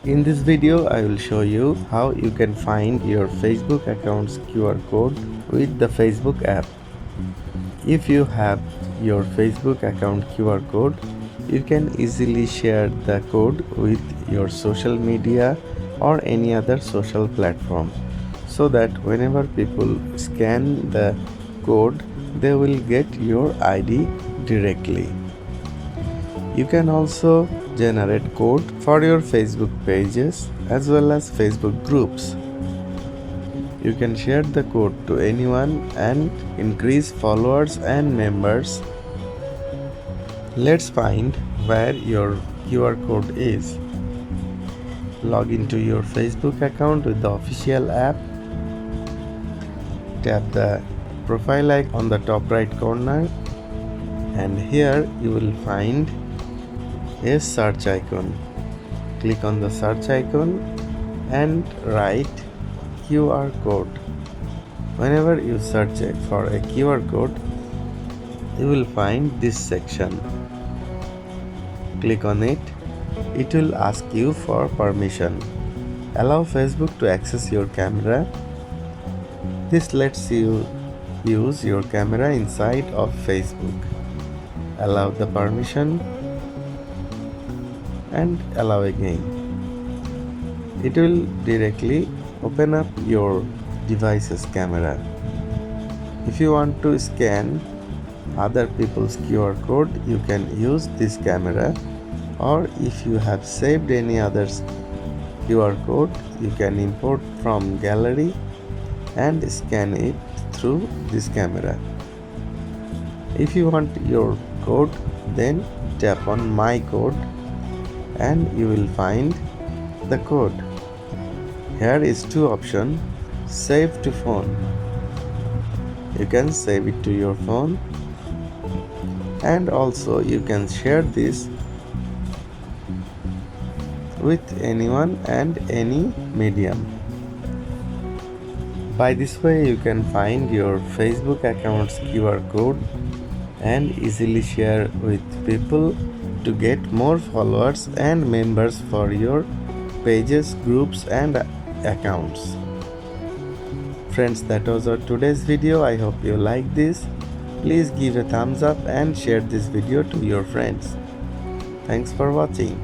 In this video, I will show you how you can find your Facebook account's QR code with the Facebook app. If you have your Facebook account QR code, you can easily share the code with your social media or any other social platform so that whenever people scan the code, they will get your ID directly. You can also generate code for your Facebook pages as well as Facebook groups. You can share the code to anyone and increase followers and members. Let's find where your QR code is. Log into your Facebook account with the official app. Tap the profile icon on the top right corner, and here you will find a search icon. Click on the search icon and write QR code. Whenever you search for a QR code, you will find this section. Click on it. It will ask you for permission. Allow Facebook to access your camera. This lets you use your camera inside of Facebook. Allow the permission and allow again. It will directly open up your device's camera. If you want to scan other people's QR code, you can use this camera, or if you have saved any other's QR code, you can import from gallery and scan it through this camera. If you want your code, then tap on my code and you will find the code. Here is two options: save to phone. You can save it to your phone, and also you can share this with anyone and any medium. By this way, you can find your Facebook account's QR code and easily share with people to get more followers and members for your pages, groups, and accounts. Friends, that was our today's video. I hope you like this. Please give a thumbs up and share this video to your friends. Thanks for watching.